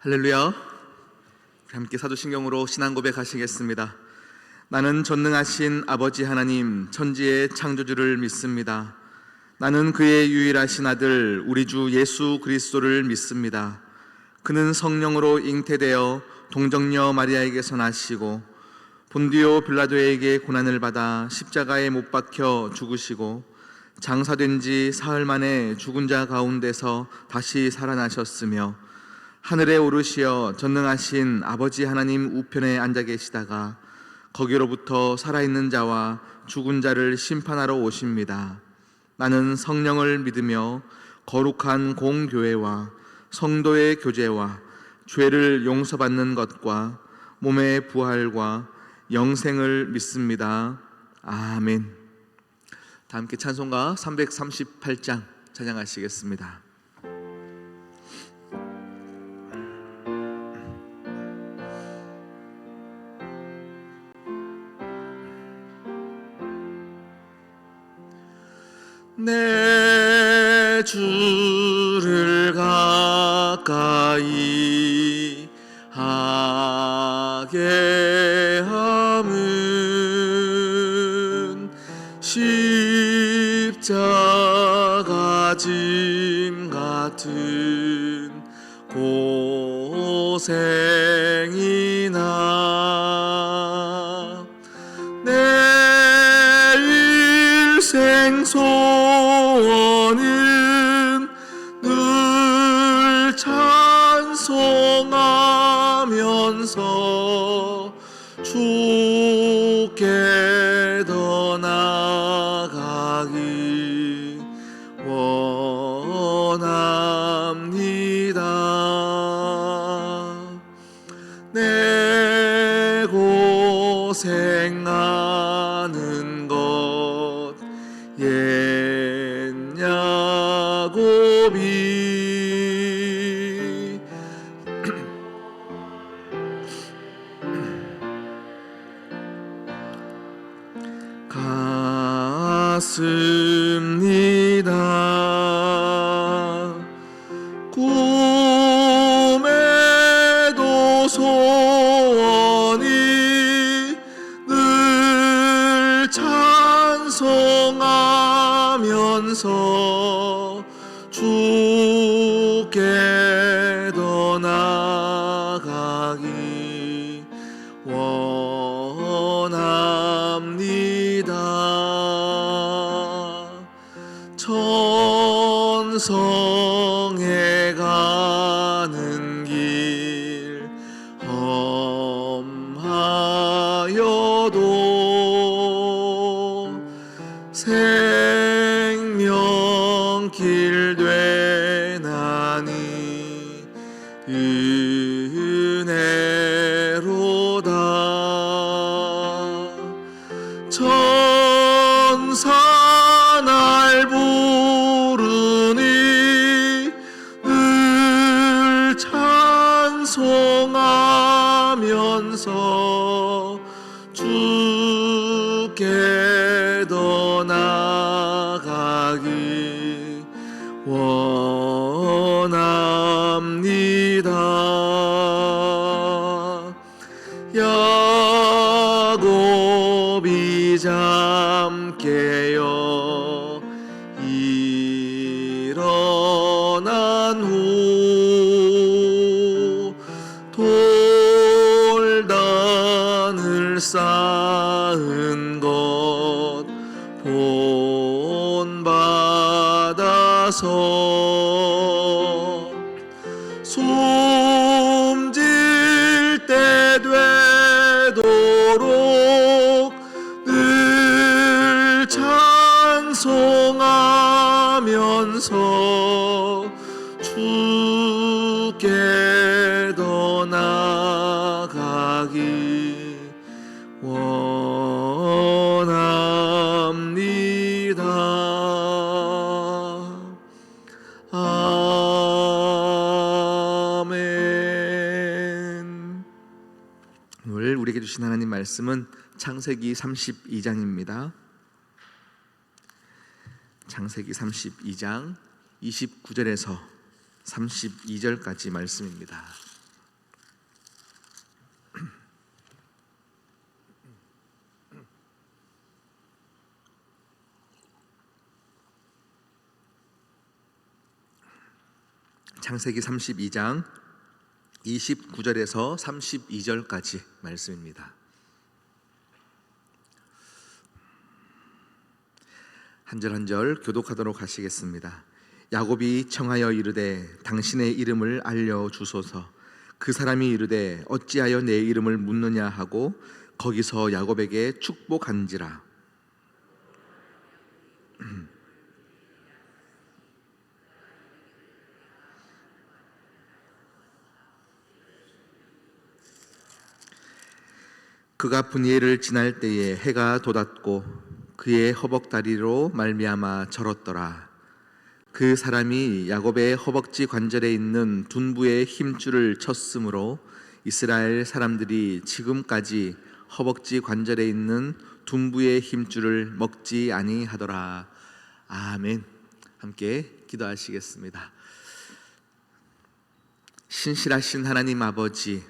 할렐루야. 함께 사도신경으로 신앙 고백하시겠습니다. 나는 전능하신 아버지 하나님 천지의 창조주를 믿습니다. 나는 그의 유일하신 아들 우리 주 예수 그리스도를 믿습니다. 그는 성령으로 잉태되어 동정녀 마리아에게서 나시고 본디오 빌라도에게 고난을 받아 십자가에 못 박혀 죽으시고 장사된 지 사흘 만에 죽은 자 가운데서 다시 살아나셨으며 하늘에 오르시어 전능하신 아버지 하나님 우편에 앉아 계시다가 거기로부터 살아있는 자와 죽은 자를 심판하러 오십니다. 나는 성령을 믿으며 거룩한 공교회와 성도의 교제와 죄를 용서받는 것과 몸의 부활과 영생을 믿습니다. 아멘. 다 함께 찬송가 338장 찬양하시겠습니다. 내 주를 가까이 하게 함은 십자가 짐 같은 고생이나 내 일생 소원은 늘 찬송하면서 주께 더 나아가기 원합니다. 내 고생하는 것 옛 야곱이 같습니다. 꿈에도 소원이 늘 찬송하면서 주께 더 나아가기 원합니다. 천성에 가는 길 험하여도 생명길 되나니 은혜로다. 천사 날 부르니 늘 찬송하면서 주께 더 나아가기 원합니다. 야곱이 잠 깨어 일어난 후 돌단을 쌓은 것 본받아서 숨질 때 되도록 늘 찬송하면서 주께 더 나아가기 원합니다. 아멘. 오늘 우리에게 주신 하나님 말씀은 창세기 32장입니다. 창세기 32장 29절에서 32절까지 말씀입니다. 창세기 32장 29절에서 32절까지 말씀입니다. 한 절 한 절 교독하도록 하시겠습니다. 야곱이 청하여 이르되 당신의 이름을 알려주소서. 그 사람이 이르되 어찌하여 내 이름을 묻느냐 하고 거기서 야곱에게 축복한지라. 그가 분이엘을 지날 때에 해가 돋았고 그의 허벅다리로 말미암아 절었더라. 그 사람이 야곱의 허벅지 관절에 있는 둔부의 힘줄을 쳤으므로 이스라엘 사람들이 지금까지 허벅지 관절에 있는 둔부의 힘줄을 먹지 아니하더라. 아멘. 함께 기도하시겠습니다. 신실하신 하나님 아버지,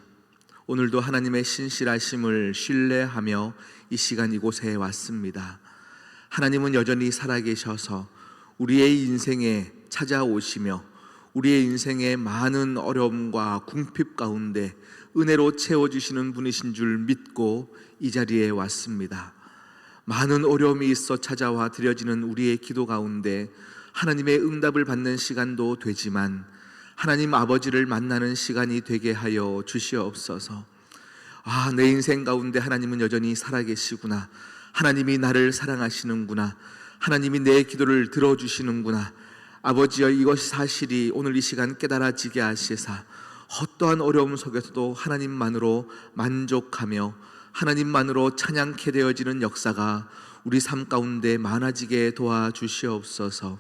오늘도 하나님의 신실하심을 신뢰하며 이 시간 이곳에 왔습니다. 하나님은 여전히 살아계셔서 우리의 인생에 찾아오시며 우리의 인생의 많은 어려움과 궁핍 가운데 은혜로 채워주시는 분이신 줄 믿고 이 자리에 왔습니다. 많은 어려움이 있어 찾아와 드려지는 우리의 기도 가운데 하나님의 응답을 받는 시간도 되지만 하나님 아버지를 만나는 시간이 되게 하여 주시옵소서. 내 인생 가운데 하나님은 여전히 살아계시구나. 하나님이 나를 사랑하시는구나. 하나님이 내 기도를 들어주시는구나. 아버지여, 이것이 사실이 오늘 이 시간 깨달아지게 하시사 어떠한 어려움 속에서도 하나님만으로 만족하며 하나님만으로 찬양케 되어지는 역사가 우리 삶 가운데 많아지게 도와주시옵소서.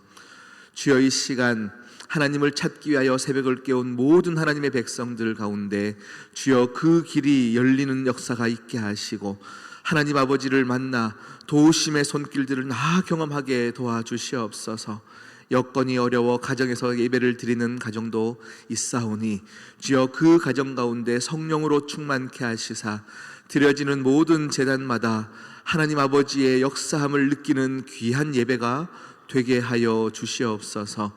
주여, 이 시간 하나님을 찾기 위하여 새벽을 깨운 모든 하나님의 백성들 가운데 주여 그 길이 열리는 역사가 있게 하시고 하나님 아버지를 만나 도우심의 손길들을 나 경험하게 도와주시옵소서. 여건이 어려워 가정에서 예배를 드리는 가정도 있사오니 주여 그 가정 가운데 성령으로 충만케 하시사 드려지는 모든 제단마다 하나님 아버지의 역사함을 느끼는 귀한 예배가 되게 하여 주시옵소서.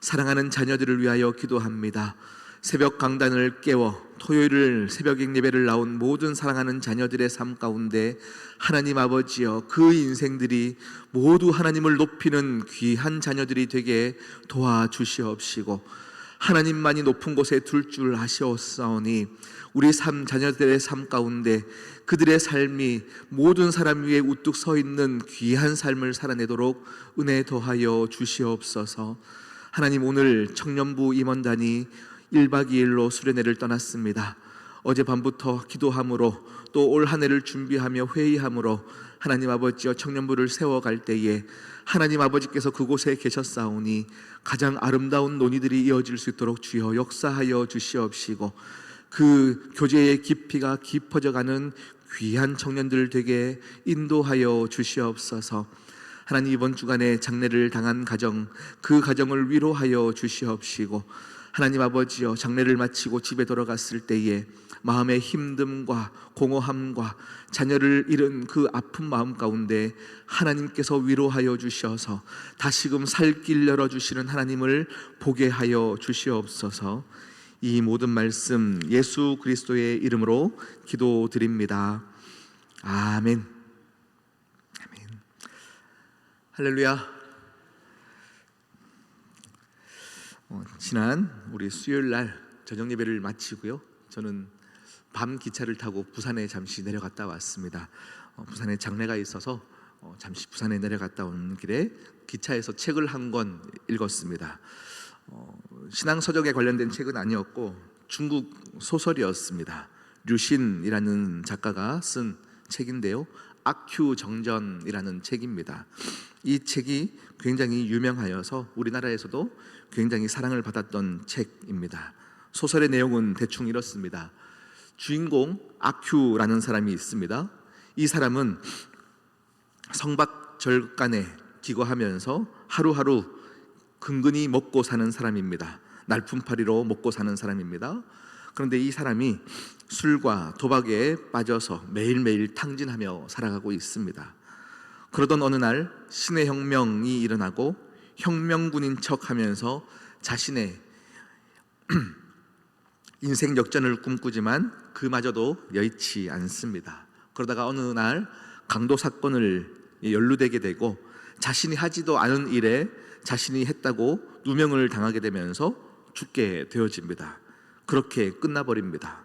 사랑하는 자녀들을 위하여 기도합니다. 새벽 강단을 깨워 토요일 새벽 예배를 나온 모든 사랑하는 자녀들의 삶 가운데 하나님 아버지여, 그 인생들이 모두 하나님을 높이는 귀한 자녀들이 되게 도와주시옵시고 하나님만이 높은 곳에 둘 줄 아시옵사오니 우리 자녀들의 삶 가운데 그들의 삶이 모든 사람 위에 우뚝 서 있는 귀한 삶을 살아내도록 은혜 더하여 주시옵소서. 하나님, 오늘 청년부 임원단이 1박 2일로 수련회를 떠났습니다. 어젯밤부터 기도함으로 또 올 한 해를 준비하며 회의함으로 하나님 아버지여 청년부를 세워갈 때에 하나님 아버지께서 그곳에 계셨사오니 가장 아름다운 논의들이 이어질 수 있도록 주여 역사하여 주시옵시고 그 교제의 깊이가 깊어져가는 귀한 청년들 되게 인도하여 주시옵소서. 하나님, 이번 주간에 장례를 당한 가정, 그 가정을 위로하여 주시옵시고 하나님 아버지여, 장례를 마치고 집에 돌아갔을 때에 마음의 힘듦과 공허함과 자녀를 잃은 그 아픈 마음 가운데 하나님께서 위로하여 주셔서 다시금 살 길 열어주시는 하나님을 보게 하여 주시옵소서. 이 모든 말씀 예수 그리스도의 이름으로 기도드립니다. 아멘. 할렐루야. 지난 우리 수요일 날 저녁 예배를 마치고요, 저는 밤 기차를 타고 부산에 잠시 내려갔다 왔습니다. 부산에 장례가 있어서 잠시 부산에 내려갔다 오는 길에 기차에서 책을 한 권 읽었습니다. 신앙 서적에 관련된 책은 아니었고 중국 소설이었습니다. 류신이라는 작가가 쓴 책인데요, 악큐 정전이라는 책입니다. 이 책이 굉장히 유명하여서 우리나라에서도 굉장히 사랑을 받았던 책입니다. 소설의 내용은 대충 이렇습니다. 주인공 악큐라는 사람이 있습니다. 이 사람은 성박절간에 기거하면서 하루하루 근근히 먹고 사는 사람입니다. 날품팔이로 먹고 사는 사람입니다. 그런데 이 사람이 술과 도박에 빠져서 매일매일 탕진하며 살아가고 있습니다. 그러던 어느 날 신의 혁명이 일어나고 혁명군인 척하면서 자신의 인생 역전을 꿈꾸지만 그마저도 여의치 않습니다. 그러다가 어느 날 강도 사건을 연루되게 되고 자신이 하지도 않은 일에 자신이 했다고 누명을 당하게 되면서 죽게 되어집니다. 그렇게 끝나버립니다.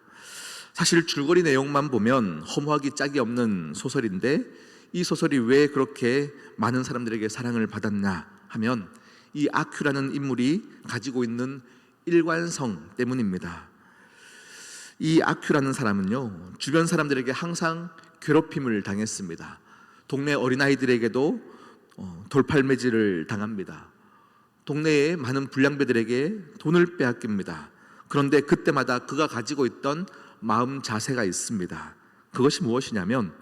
사실 줄거리 내용만 보면 허무하기 짝이 없는 소설인데 이 소설이 왜 그렇게 많은 사람들에게 사랑을 받았나 하면 이 아큐라는 인물이 가지고 있는 일관성 때문입니다. 이 아큐라는 사람은요, 주변 사람들에게 항상 괴롭힘을 당했습니다. 동네 어린아이들에게도 돌팔매질을 당합니다. 동네의 많은 불량배들에게 돈을 빼앗깁니다. 그런데 그때마다 그가 가지고 있던 마음 자세가 있습니다. 그것이 무엇이냐면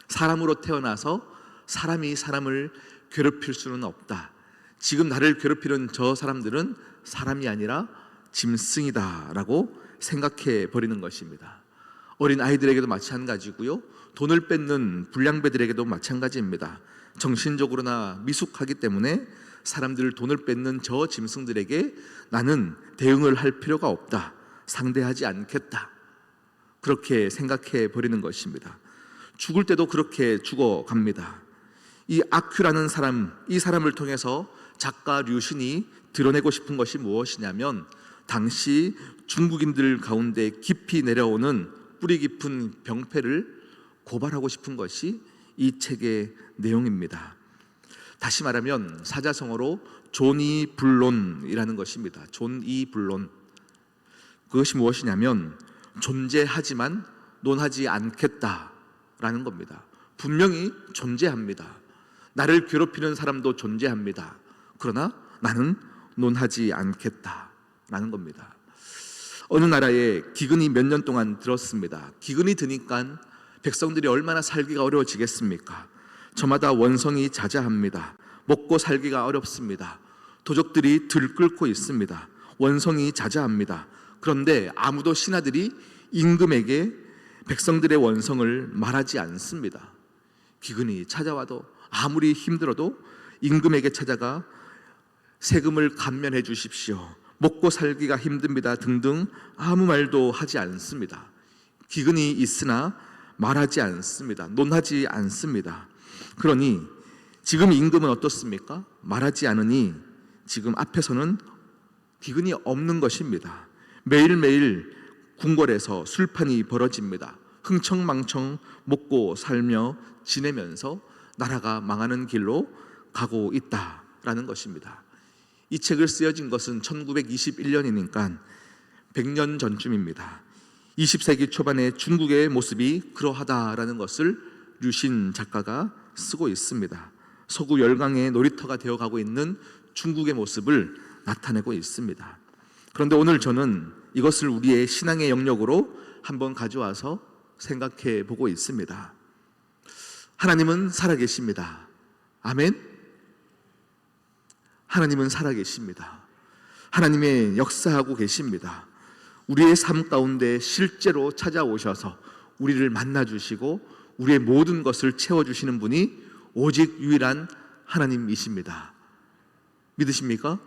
사람으로 태어나서 사람이 사람을 괴롭힐 수는 없다. 지금 나를 괴롭히는 저 사람들은 사람이 아니라 짐승이다 라고 생각해 버리는 것입니다. 어린 아이들에게도 마찬가지고요, 돈을 뺏는 불량배들에게도 마찬가지입니다. 정신적으로나 미숙하기 때문에 사람들 돈을 뺏는 저 짐승들에게 나는 대응을 할 필요가 없다, 상대하지 않겠다, 그렇게 생각해 버리는 것입니다. 죽을 때도 그렇게 죽어갑니다. 이 아큐라는 사람, 이 사람을 통해서 작가 류신이 드러내고 싶은 것이 무엇이냐면 당시 중국인들 가운데 깊이 내려오는 뿌리 깊은 병폐를 고발하고 싶은 것이 이 책의 내용입니다. 다시 말하면 사자성어로 존이 불론이라는 것입니다. 존이 불론. 그것이 무엇이냐면 존재하지만 논하지 않겠다라는 겁니다. 분명히 존재합니다. 나를 괴롭히는 사람도 존재합니다. 그러나 나는 논하지 않겠다라는 겁니다. 어느 나라에 기근이 몇 년 동안 들었습니다. 기근이 드니까 백성들이 얼마나 살기가 어려워지겠습니까? 저마다 원성이 자자합니다. 먹고 살기가 어렵습니다. 도적들이 들끓고 있습니다. 원성이 자자합니다. 그런데 아무도 신하들이 임금에게 백성들의 원성을 말하지 않습니다. 기근이 찾아와도 아무리 힘들어도 임금에게 찾아가 세금을 감면해 주십시오, 먹고 살기가 힘듭니다 등등 아무 말도 하지 않습니다. 기근이 있으나 말하지 않습니다. 논하지 않습니다. 그러니 지금 임금은 어떻습니까? 말하지 않으니 지금 앞에서는 기근이 없는 것입니다. 매일매일 궁궐에서 술판이 벌어집니다. 흥청망청 먹고 살며 지내면서 나라가 망하는 길로 가고 있다라는 것입니다. 이 책을 쓰여진 것은 1921년이니까 100년 전쯤입니다. 20세기 초반의 중국의 모습이 그러하다라는 것을 류신 작가가 쓰고 있습니다. 서구 열강의 놀이터가 되어가고 있는 중국의 모습을 나타내고 있습니다. 그런데 오늘 저는 이것을 우리의 신앙의 영역으로 한번 가져와서 생각해 보고 있습니다. 하나님은 살아계십니다. 아멘. 하나님은 살아계십니다. 하나님의 역사하고 계십니다. 우리의 삶 가운데 실제로 찾아오셔서 우리를 만나주시고 우리의 모든 것을 채워주시는 분이 오직 유일한 하나님이십니다. 믿으십니까?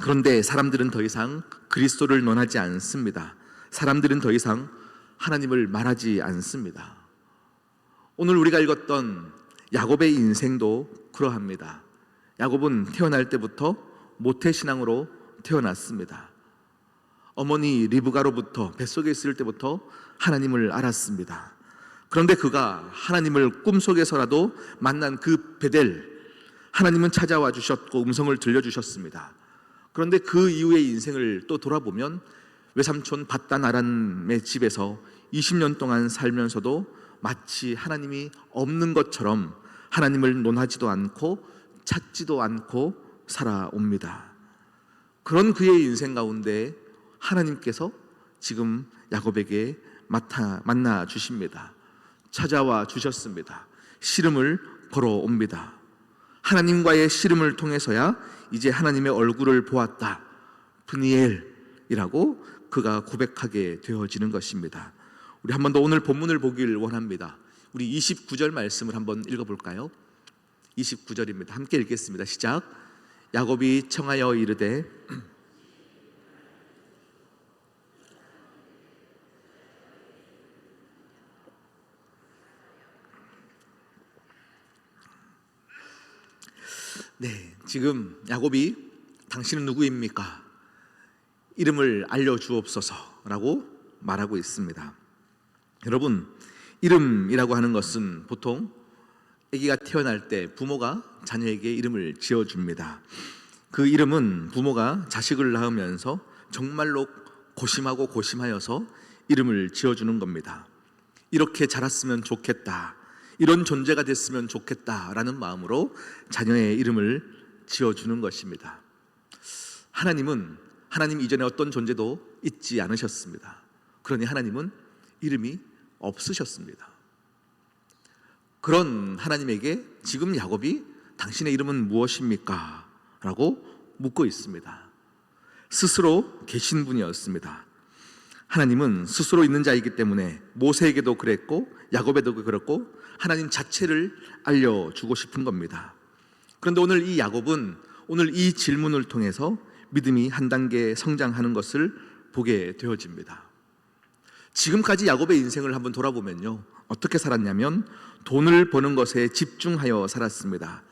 그런데 사람들은 더 이상 그리스도를 논하지 않습니다. 사람들은 더 이상 하나님을 말하지 않습니다. 오늘 우리가 읽었던 야곱의 인생도 그러합니다. 야곱은 태어날 때부터 모태신앙으로 태어났습니다. 어머니 리브가로부터 뱃속에 있을 때부터 하나님을 알았습니다. 그런데 그가 하나님을 꿈속에서라도 만난 그 베델, 하나님은 찾아와 주셨고 음성을 들려주셨습니다. 그런데 그 이후의 인생을 또 돌아보면 외삼촌 밧단 아람의 집에서 20년 동안 살면서도 마치 하나님이 없는 것처럼 하나님을 논하지도 않고 찾지도 않고 살아옵니다. 그런 그의 인생 가운데 하나님께서 지금 야곱에게 만나 주십니다. 찾아와 주셨습니다. 씨름을 걸어옵니다. 하나님과의 씨름을 통해서야 이제 하나님의 얼굴을 보았다, 브니엘이라고 그가 고백하게 되어지는 것입니다. 우리 한 번 더 오늘 본문을 보길 원합니다. 우리 29절 말씀을 한번 읽어볼까요? 29절입니다. 함께 읽겠습니다. 시작. 야곱이 청하여 이르되 네, 지금 야곱이 당신은 누구입니까? 이름을 알려주옵소서라고 말하고 있습니다. 여러분, 이름이라고 하는 것은 보통 아기가 태어날 때 부모가 자녀에게 이름을 지어줍니다. 그 이름은 부모가 자식을 낳으면서 정말로 고심하고 고심하여서 이름을 지어주는 겁니다. 이렇게 자랐으면 좋겠다, 이런 존재가 됐으면 좋겠다라는 마음으로 자녀의 이름을 지어주는 것입니다. 하나님 이전에 어떤 존재도 있지 않으셨습니다. 그러니 하나님은 이름이 없으셨습니다. 그런 하나님에게 지금 야곱이 당신의 이름은 무엇입니까? 라고 묻고 있습니다. 스스로 계신 분이었습니다. 하나님은 스스로 있는 자이기 때문에 모세에게도 그랬고 야곱에도 그랬고 하나님 자체를 알려주고 싶은 겁니다. 그런데 오늘 이 야곱은 오늘 이 질문을 통해서 믿음이 한 단계 성장하는 것을 보게 되어집니다. 지금까지 야곱의 인생을 한번 돌아보면요, 어떻게 살았냐면 돈을 버는 것에 집중하여 살았습니다.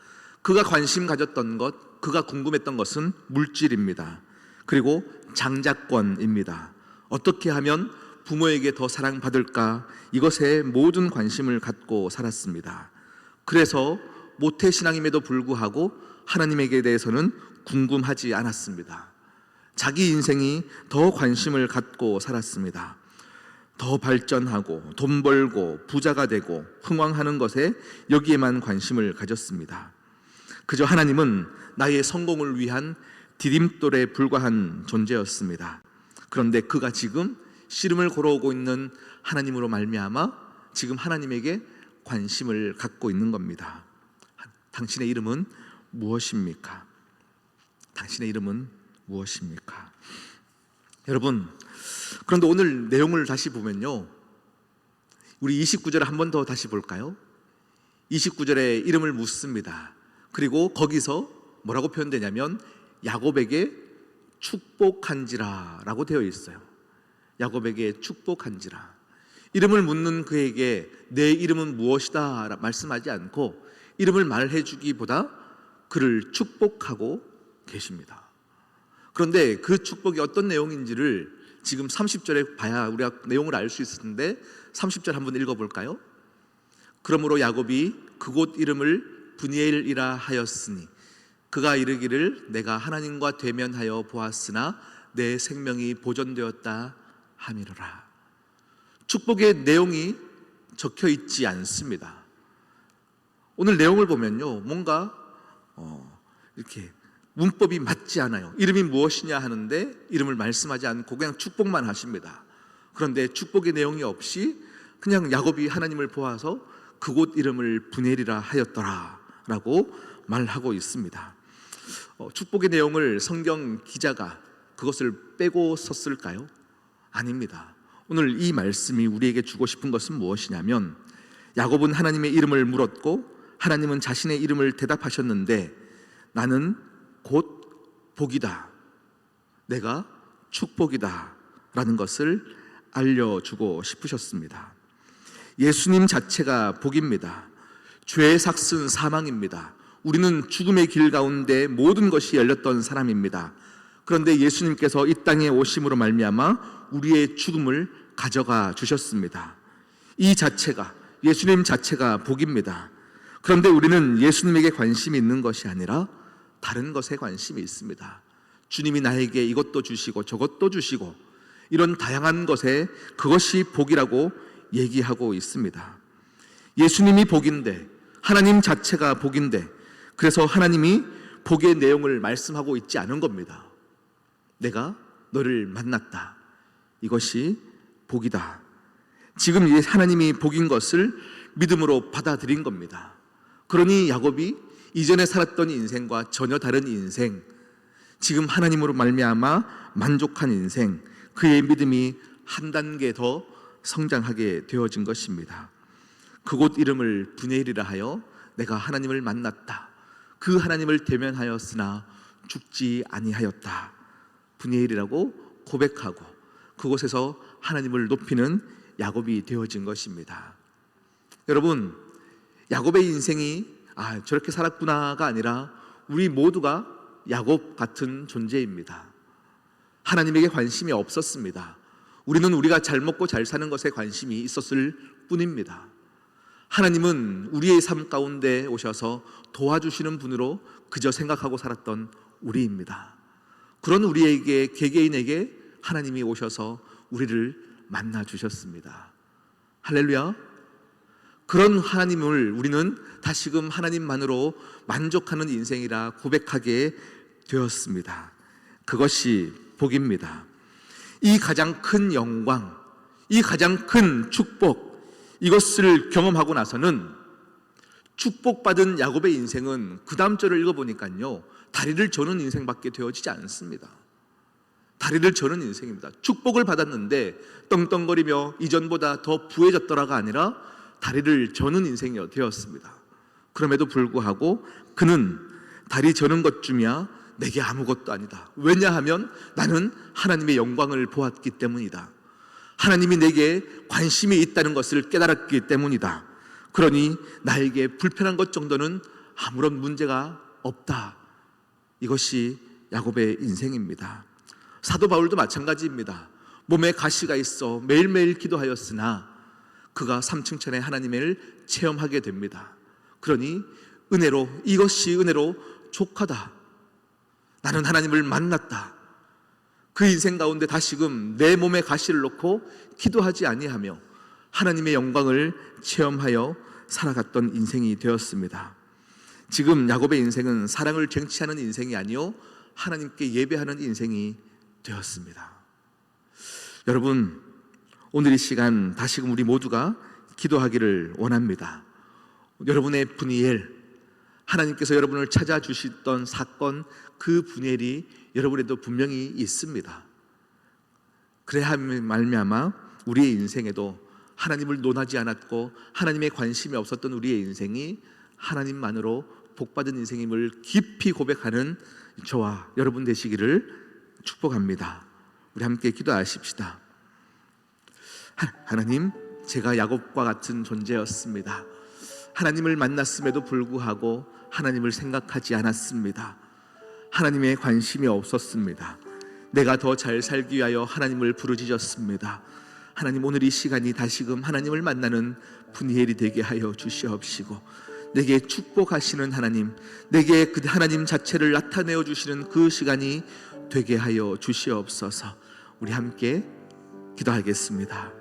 그가 관심 가졌던 것, 그가 궁금했던 것은 물질입니다. 그리고 장자권입니다. 어떻게 하면 부모에게 더 사랑받을까, 이것에 모든 관심을 갖고 살았습니다. 그래서 모태신앙임에도 불구하고 하나님에게 대해서는 궁금하지 않았습니다. 자기 인생이 더 관심을 갖고 살았습니다. 더 발전하고 돈 벌고 부자가 되고 흥왕하는 것에 여기에만 관심을 가졌습니다. 그저 하나님은 나의 성공을 위한 디딤돌에 불과한 존재였습니다. 그런데 그가 지금 씨름을 걸어오고 있는 하나님으로 말미암아 지금 하나님에게 관심을 갖고 있는 겁니다. 당신의 이름은 무엇입니까? 당신의 이름은 무엇입니까? 여러분, 그런데 오늘 내용을 다시 보면요, 우리 29절을 한 번 더 다시 볼까요? 29절에 이름을 묻습니다. 그리고 거기서 뭐라고 표현되냐면 야곱에게 축복한지라 라고 되어 있어요. 야곱에게 축복한지라. 이름을 묻는 그에게 내 이름은 무엇이다 말씀하지 않고 이름을 말해 주기보다 그를 축복하고 계십니다. 그런데 그 축복이 어떤 내용인지를 지금 30절에 봐야 우리가 내용을 알 수 있을 텐데 30절 한번 읽어볼까요? 그러므로 야곱이 그곳 이름을 브니엘이라 하였으니 그가 이르기를 내가 하나님과 대면하여 보았으나 내 생명이 보존되었다 함이로라. 축복의 내용이 적혀 있지 않습니다. 오늘 내용을 보면요, 뭔가 이렇게 문법이 맞지 않아요. 이름이 무엇이냐 하는데 이름을 말씀하지 않고 그냥 축복만 하십니다. 그런데 축복의 내용이 없이 그냥 야곱이 하나님을 보아서 그곳 이름을 브니엘이라 하였더라 라고 말하고 있습니다. 축복의 내용을 성경 기자가 그것을 빼고 썼을까요? 아닙니다. 오늘 이 말씀이 우리에게 주고 싶은 것은 무엇이냐면 야곱은 하나님의 이름을 물었고 하나님은 자신의 이름을 대답하셨는데 나는 곧 복이다, 내가 축복이다 라는 것을 알려주고 싶으셨습니다. 예수님 자체가 복입니다. 죄의 삭은 사망입니다. 우리는 죽음의 길 가운데 모든 것이 열렸던 사람입니다. 그런데 예수님께서 이 땅에 오심으로 말미암아 우리의 죽음을 가져가 주셨습니다. 이 자체가, 예수님 자체가 복입니다. 그런데 우리는 예수님에게 관심이 있는 것이 아니라 다른 것에 관심이 있습니다. 주님이 나에게 이것도 주시고 저것도 주시고 이런 다양한 것에 그것이 복이라고 얘기하고 있습니다. 예수님이 복인데, 하나님 자체가 복인데, 그래서 하나님이 복의 내용을 말씀하고 있지 않은 겁니다. 내가 너를 만났다, 이것이 복이다. 지금 이 하나님이 복인 것을 믿음으로 받아들인 겁니다. 그러니 야곱이 이전에 살았던 인생과 전혀 다른 인생, 지금 하나님으로 말미암아 만족한 인생, 그의 믿음이 한 단계 더 성장하게 되어진 것입니다. 그곳 이름을 브니엘이라 하여 내가 하나님을 만났다, 그 하나님을 대면하였으나 죽지 아니하였다, 브니엘이라고 고백하고 그곳에서 하나님을 높이는 야곱이 되어진 것입니다. 여러분, 야곱의 인생이 저렇게 살았구나가 아니라 우리 모두가 야곱 같은 존재입니다. 하나님에게 관심이 없었습니다. 우리는 우리가 잘 먹고 잘 사는 것에 관심이 있었을 뿐입니다. 하나님은 우리의 삶 가운데 오셔서 도와주시는 분으로 그저 생각하고 살았던 우리입니다. 그런 우리에게, 개개인에게 하나님이 오셔서 우리를 만나 주셨습니다. 할렐루야. 그런 하나님을 우리는 다시금 하나님만으로 만족하는 인생이라 고백하게 되었습니다. 그것이 복입니다. 이 가장 큰 영광, 이 가장 큰 축복, 이것을 경험하고 나서는 축복받은 야곱의 인생은 그 다음 절을 읽어보니까요, 다리를 저는 인생밖에 되어지지 않습니다. 다리를 저는 인생입니다. 축복을 받았는데 떵떵거리며 이전보다 더 부해졌더라가 아니라 다리를 저는 인생이 되었습니다. 그럼에도 불구하고 그는 다리 저는 것 중이야 내게 아무것도 아니다. 왜냐하면 나는 하나님의 영광을 보았기 때문이다. 하나님이 내게 관심이 있다는 것을 깨달았기 때문이다. 그러니 나에게 불편한 것 정도는 아무런 문제가 없다. 이것이 야곱의 인생입니다. 사도 바울도 마찬가지입니다. 몸에 가시가 있어 매일매일 기도하였으나 그가 삼층천의 하나님을 체험하게 됩니다. 그러니 은혜로, 이것이 은혜로 족하다. 나는 하나님을 만났다. 그 인생 가운데 다시금 내 몸에 가시를 놓고 기도하지 아니하며 하나님의 영광을 체험하여 살아갔던 인생이 되었습니다. 지금 야곱의 인생은 사랑을 쟁취하는 인생이 아니요 하나님께 예배하는 인생이 되었습니다. 여러분, 오늘 이 시간 다시금 우리 모두가 기도하기를 원합니다. 여러분의 분이엘, 하나님께서 여러분을 찾아주셨던 사건, 그 분이엘이 여러분에도 분명히 있습니다. 그래야 말미암아 우리의 인생에도 하나님을 논하지 않았고 하나님의 관심이 없었던 우리의 인생이 하나님만으로 복받은 인생임을 깊이 고백하는 저와 여러분 되시기를 축복합니다. 우리 함께 기도하십시다. 하나님, 제가 야곱과 같은 존재였습니다. 하나님을 만났음에도 불구하고 하나님을 생각하지 않았습니다. 하나님의 관심이 없었습니다. 내가 더 잘 살기 위하여 하나님을 부르짖었습니다. 하나님, 오늘 이 시간이 다시금 하나님을 만나는 분이엘이 되게 하여 주시옵시고 내게 축복하시는 하나님, 내게 그 하나님 자체를 나타내어 주시는 그 시간이 되게 하여 주시옵소서. 우리 함께 기도하겠습니다.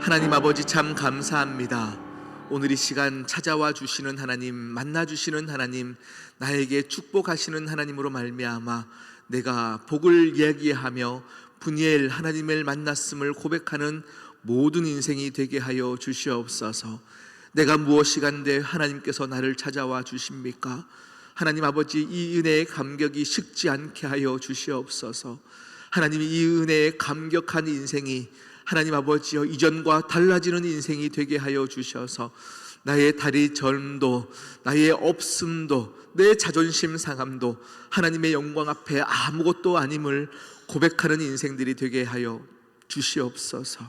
하나님 아버지, 참 감사합니다. 오늘 이 시간 찾아와 주시는 하나님, 만나 주시는 하나님, 나에게 축복하시는 하나님으로 말미암아 내가 복을 이야기하며 분이엘 하나님을 만났음을 고백하는 모든 인생이 되게 하여 주시옵소서. 내가 무엇이간데 하나님께서 나를 찾아와 주십니까? 하나님 아버지, 이 은혜의 감격이 식지 않게 하여 주시옵소서. 하나님, 이 은혜의 감격한 인생이 하나님 아버지여 이전과 달라지는 인생이 되게 하여 주셔서 나의 다리 절음도, 나의 없음도, 내 자존심 상함도 하나님의 영광 앞에 아무것도 아님을 고백하는 인생들이 되게 하여 주시옵소서.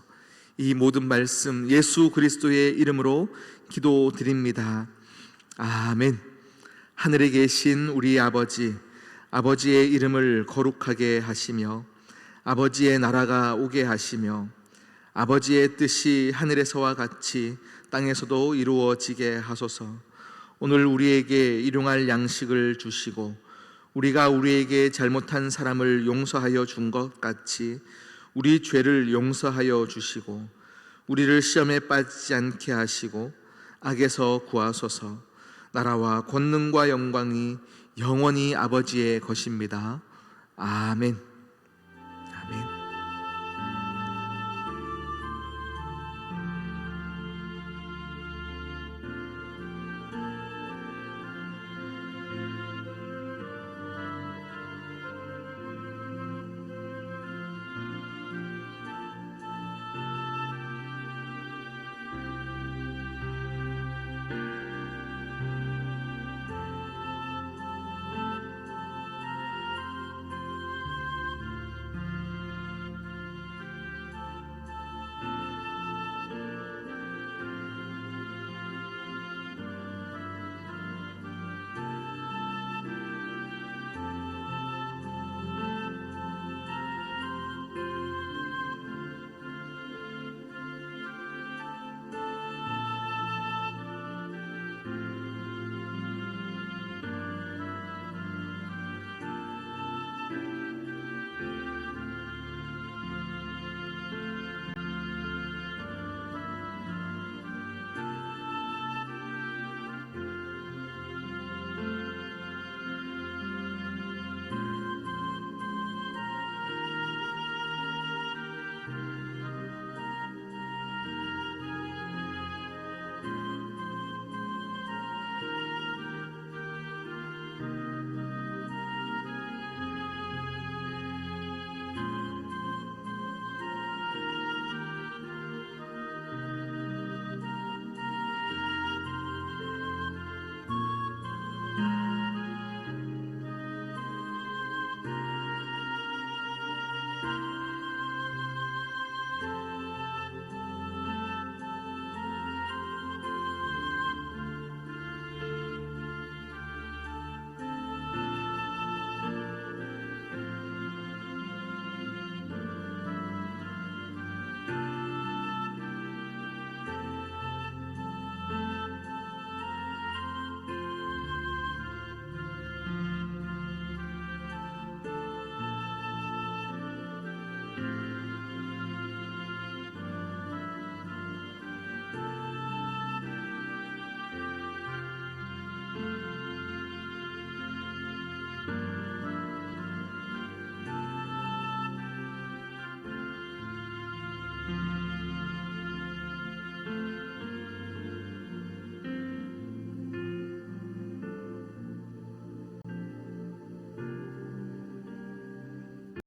이 모든 말씀 예수 그리스도의 이름으로 기도드립니다. 아멘. 하늘에 계신 우리 아버지, 아버지의 이름을 거룩하게 하시며 아버지의 나라가 오게 하시며 아버지의 뜻이 하늘에서와 같이 땅에서도 이루어지게 하소서. 오늘 우리에게 일용할 양식을 주시고 우리가 우리에게 잘못한 사람을 용서하여 준 것 같이 우리 죄를 용서하여 주시고 우리를 시험에 빠지지 않게 하시고 악에서 구하소서. 나라와 권능과 영광이 영원히 아버지의 것입니다. 아멘.